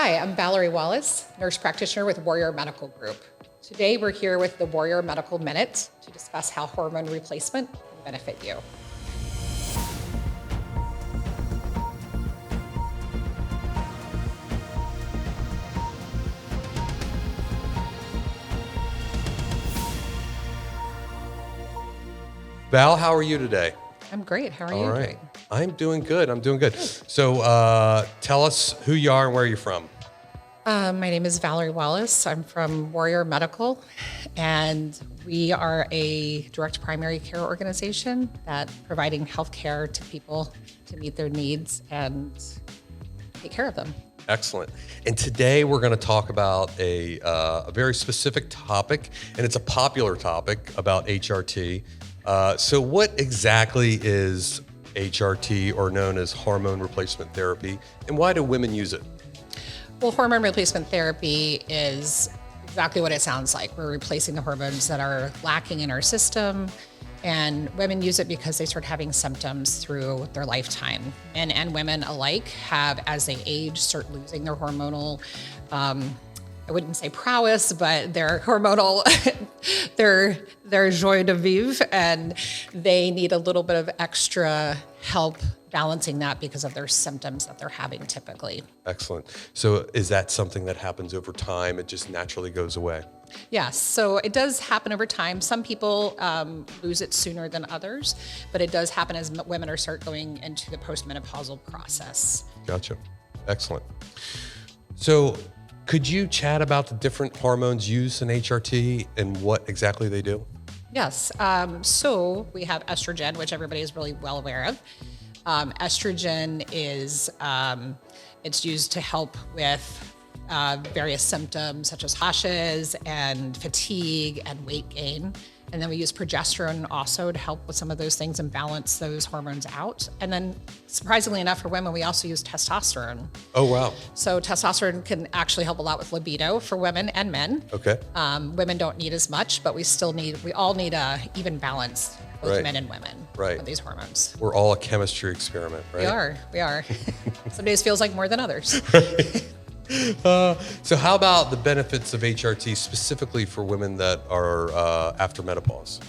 Hi, I'm Valerie Wallace, nurse practitioner with Warrior Medical Group. Today we're here with the Warrior Medical Minute to discuss how hormone replacement can benefit you. Val, how are you today? I'm great. How are All you right. doing? I'm doing good. So tell us who you are and where you're from. My name is Valerie Wallace. I'm from Warrior Medical, and we are a direct primary care organization that providing health care to people to meet their needs and take care of them. Excellent. And today we're going to talk about a very specific topic, and it's a popular topic about HRT. So what exactly is HRT, or known as hormone replacement therapy, and why do women use it? Well, hormone replacement therapy is exactly what it sounds like. We're replacing the hormones that are lacking in our system, and women use it because they start having symptoms through their lifetime. Men and women alike have, as they age, start losing their hormonal, I wouldn't say prowess, but their hormonal, their joie de vivre, and they need a little bit of extra help balancing that because of their symptoms that they're having typically. Excellent. So is that something that happens over time? It just naturally goes away? Yes, so it does happen over time. Some people lose it sooner than others, but it does happen as women start going into the postmenopausal process. Gotcha. Excellent. So could you chat about the different hormones used in HRT and what exactly they do? Yes, so we have estrogen, which everybody is really well aware of. Estrogen is, it's used to help with various symptoms such as rashes and fatigue and weight gain. And then we use progesterone also to help with some of those things and balance those hormones out. And then surprisingly enough for women, we also use testosterone. Oh, wow. So testosterone can actually help a lot with libido for women and men. Okay. Women don't need as much, but we all need a even balance, both Right. men and women, Right. with these hormones. We're all a chemistry experiment, right? We are. Some days feels like more than others. So how about the benefits of HRT specifically for women that are after menopause?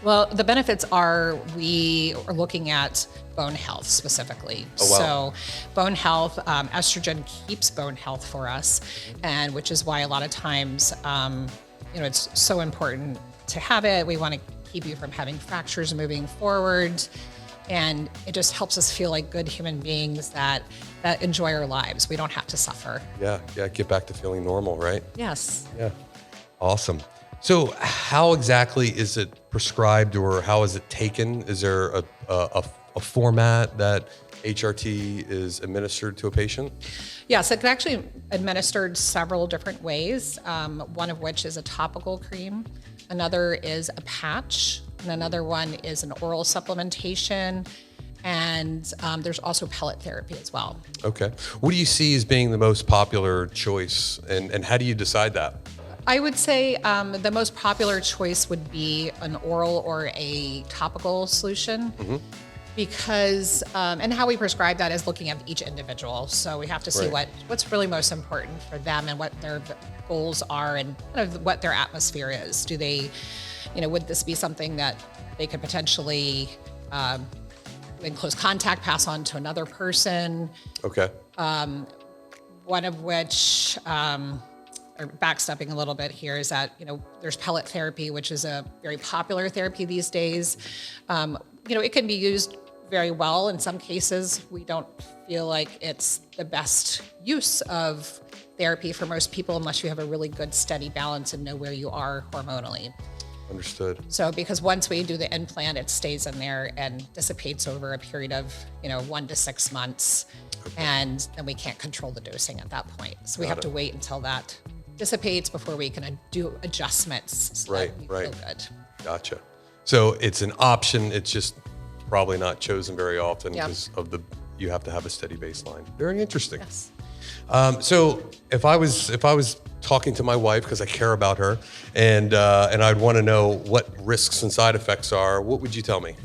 Well, the benefits are we are looking at bone health specifically. Oh, wow. So bone health, estrogen keeps bone health for us, and which is why a lot of times, it's so important to have it. We want to keep you from having fractures moving forward. And it just helps us feel like good human beings that enjoy our lives. We don't have to suffer. Yeah, get back to feeling normal, right? Yes. Yeah, awesome. So how exactly is it prescribed, or how is it taken? Is there a format that HRT is administered to a patient? Yes, it can actually be administered several different ways, one of which is a topical cream. Another is a patch, and another one is an oral supplementation, and there's also pellet therapy as well. Okay. What do you see as being the most popular choice, and how do you decide that? I would say the most popular choice would be an oral or a topical solution. Mm-hmm. Because, and how we prescribe that is looking at each individual. So we have to see Right. what's really most important for them and what their goals are and kind of what their atmosphere is. Do they, would this be something that they could potentially, in close contact, pass on to another person? Okay. One of which, or backstepping a little bit here, is that, there's pellet therapy, which is a very popular therapy these days. It can be used very well. In some cases, we don't feel like it's the best use of therapy for most people unless you have a really good steady balance and know where you are hormonally. Understood. So because once we do the implant, it stays in there and dissipates over a period of, 1 to 6 months. Okay. And then we can't control the dosing at that point. So we have to wait until that dissipates before we can do adjustments so that we feel good. Gotcha. So it's an option. It's just probably not chosen very often because of you have to have a steady baseline. Very interesting. Yes. So if I was talking to my wife, because I care about her, and I'd want to know what risks and side effects are, what would you tell me?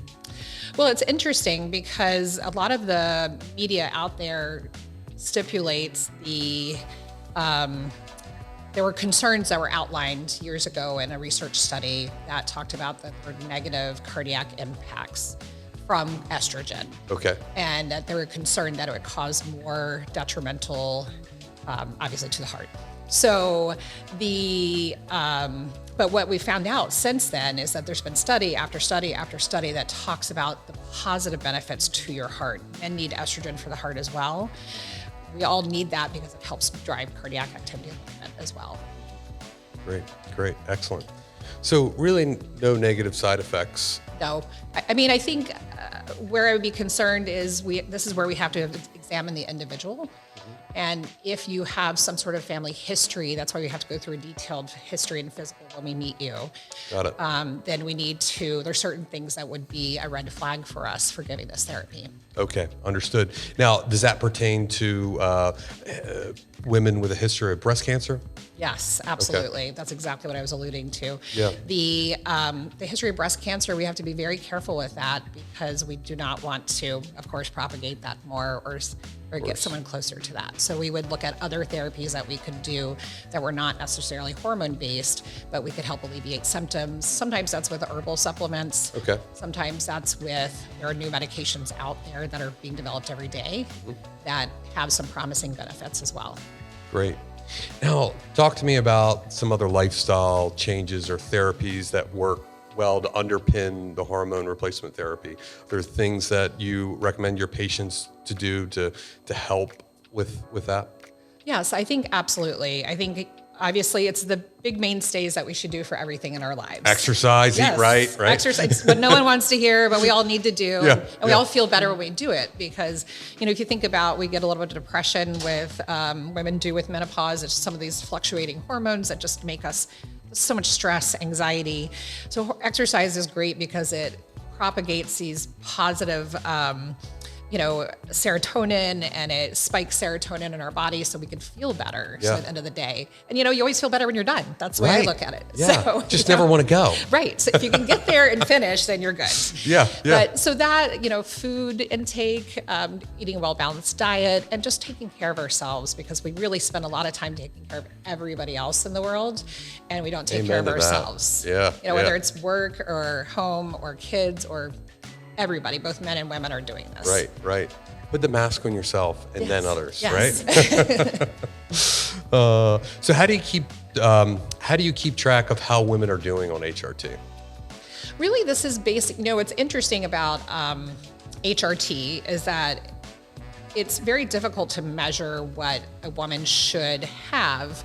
Well, it's interesting because a lot of the media out there stipulates the there were concerns that were outlined years ago in a research study that talked about the negative cardiac impacts from estrogen. Okay. And that they were concerned that it would cause more detrimental, obviously, to the heart. So but what we found out since then is that there's been study after study after study that talks about the positive benefits to your heart. Men need estrogen for the heart as well. We all need that because it helps drive cardiac activity a little bit as well. Great, excellent. So really no negative side effects. No, I mean, I think where I would be concerned is this is where we have to examine the individual. And if you have some sort of family history, that's why we have to go through a detailed history and physical when we meet you. Got it. Then we need to, there's certain things that would be a red flag for us for giving this therapy. Okay, understood. Now, does that pertain to women with a history of breast cancer? Yes, absolutely. Okay. That's exactly what I was alluding to. Yeah. The history of breast cancer, we have to be very careful with that because we do not want to, of course, propagate that more or get someone closer to that. So we would look at other therapies that we could do that were not necessarily hormone-based, but we could help alleviate symptoms. Sometimes that's with herbal supplements. Okay. Sometimes that's there are new medications out there that are being developed every day that have some promising benefits as well. Great. Now, talk to me about some other lifestyle changes or therapies that work well to underpin the hormone replacement therapy. Are there things that you recommend your patients to do to help with that? Yes, I think absolutely. I think obviously it's the big mainstays that we should do for everything in our lives. Exercise, yes. Eat right? Exercise, what no one wants to hear, but we all need to do. Yeah, and we all feel better when we do it because, if you think about, we get a little bit of depression with women do with menopause. It's some of these fluctuating hormones that just make us so much stress, anxiety. So exercise is great because it propagates these positive serotonin, and it spikes serotonin in our body so we can feel better. Yeah. So at the end of the day, and you always feel better when you're done. That's the way I look at it. Yeah. So, just never want to go. Right. So if you can get there and finish, then you're good. Yeah. But so that, food intake, eating a well-balanced diet, and just taking care of ourselves because we really spend a lot of time taking care of everybody else in the world and we don't take care of ourselves. Yeah. Whether it's work or home or kids or everybody, both men and women are doing this. Right. Put the mask on yourself and then others, yes. Right? So how do you keep track of how women are doing on HRT? Really, this is basic. What's interesting about HRT is that it's very difficult to measure what a woman should have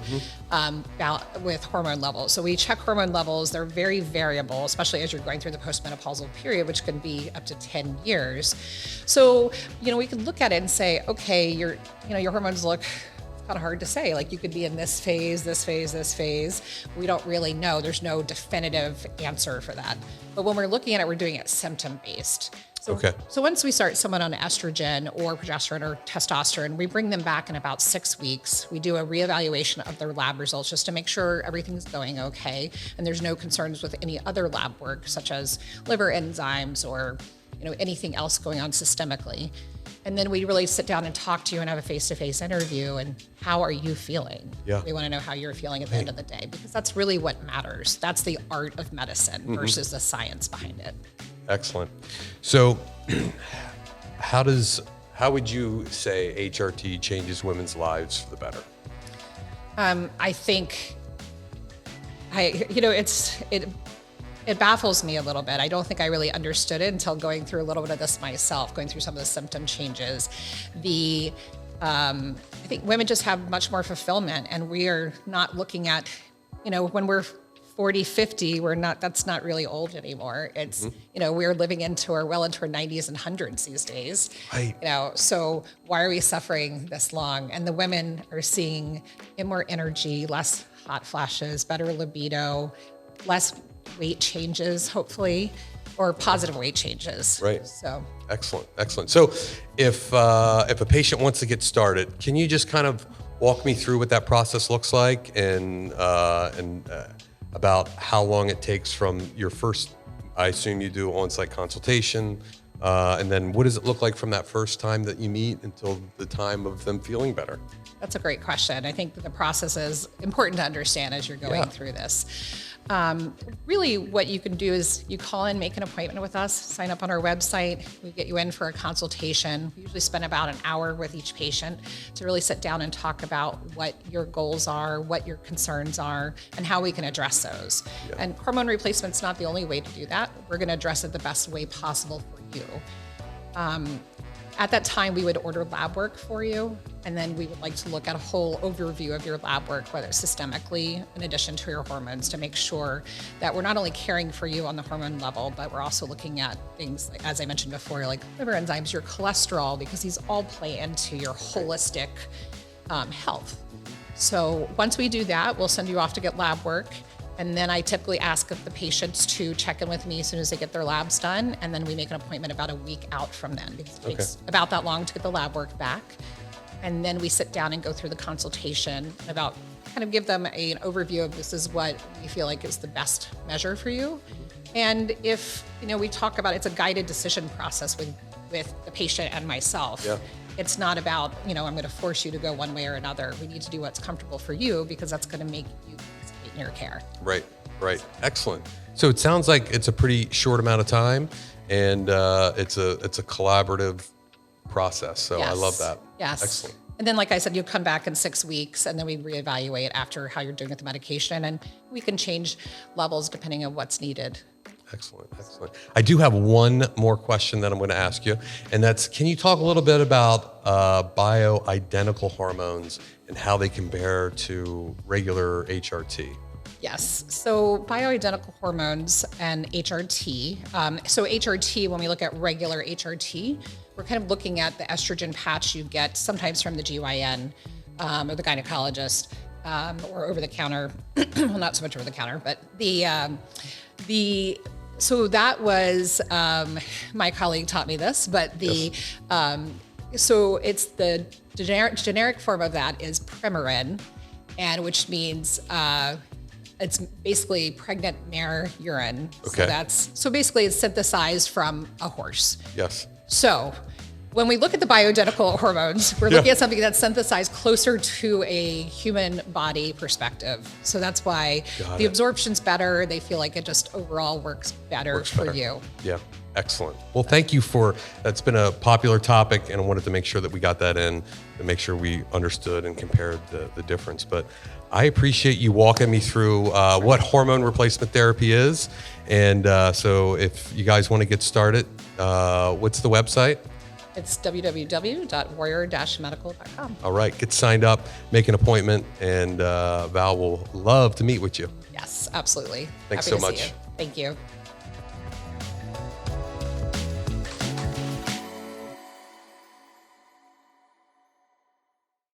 with hormone levels. So we check hormone levels. They're very variable, especially as you're going through the postmenopausal period, which can be up to 10 years. So, we could look at it and say, okay, your hormones look kind of hard to say. Like you could be in this phase, this phase, this phase. We don't really know. There's no definitive answer for that. But when we're looking at it, we're doing it symptom-based. So once we start someone on estrogen or progesterone or testosterone, we bring them back in about 6 weeks. We do a reevaluation of their lab results just to make sure everything's going okay and there's no concerns with any other lab work, such as liver enzymes or anything else going on systemically. And then we really sit down and talk to you and have a face-to-face interview. And how are you feeling? Yeah. We want to know how you're feeling at the end of the day because that's really what matters. That's the art of medicine versus the science behind it. Excellent. So how would you say HRT changes women's lives for the better? I think it baffles me a little bit. I don't think I really understood it until going through a little bit of this myself, going through some of the symptom changes. I think women just have much more fulfillment, and we are not looking at, when we're 40, 50, that's not really old anymore. It's, we're living into our 90s and 100s these days. Right. So why are we suffering this long? And the women are seeing more energy, less hot flashes, better libido, less weight changes, hopefully, or positive weight changes. Right. So excellent. So if a patient wants to get started, can you just kind of walk me through what that process looks like and about how long it takes from your first, I assume you do on-site consultation, And then what does it look like from that first time that you meet until the time of them feeling better? That's a great question. I think that the process is important to understand as you're going through this. Really, what you can do is you call in, make an appointment with us, sign up on our website. We get you in for a consultation. We usually spend about an hour with each patient to really sit down and talk about what your goals are, what your concerns are, and how we can address those. Yeah. And hormone replacement's not the only way to do that. We're going to address it the best way possible for you. At that time, we would order lab work for you, and then we would like to look at a whole overview of your lab work, whether it's systemically, in addition to your hormones, to make sure that we're not only caring for you on the hormone level, but we're also looking at things, like, as I mentioned before, like liver enzymes, your cholesterol, because these all play into your holistic health. So once we do that, we'll send you off to get lab work. And then I typically ask the patients to check in with me as soon as they get their labs done. And then we make an appointment about a week out from then, because it takes about that long to get the lab work back. And then we sit down and go through the consultation about kind of give them an overview of this is what we feel like is the best measure for you. And if, we talk about, it's a guided decision process with the patient and myself. Yeah. It's not about, I'm going to force you to go one way or another. We need to do what's comfortable for you, because that's going to make you participate in your care. Right. Excellent. So it sounds like it's a pretty short amount of time, and it's a collaborative process. So I love that. Yes. Excellent. And then, like I said, you come back in 6 weeks, and then we reevaluate after how you're doing with the medication, and we can change levels depending on what's needed. Excellent. I do have one more question that I'm going to ask you, and that's, can you talk a little bit about bioidentical hormones and how they compare to regular HRT? Yes. So bioidentical hormones and HRT. So HRT, when we look at regular HRT, we're kind of looking at the estrogen patch you get sometimes from the GYN or the gynecologist or over the counter. Well, not so much over the counter, but so that was, my colleague taught me this, but so it's the generic form of that is Premarin, and which means it's basically pregnant mare urine. Okay. So basically it's synthesized from a horse. Yes. So when we look at the bioidentical hormones, we're looking at something that's synthesized closer to a human body perspective. So that's why the absorption's better. They feel like it just overall works better for you. Yeah. Excellent. Well, thank you that's been a popular topic, and I wanted to make sure that we got that in to make sure we understood and compared the difference. But I appreciate you walking me through what hormone replacement therapy is. And so if you guys want to get started, what's the website? It's www.warrior-medical.com. All right, get signed up, make an appointment, and Val will love to meet with you. Yes, absolutely. Thanks Happy so to see much. you. Thank you.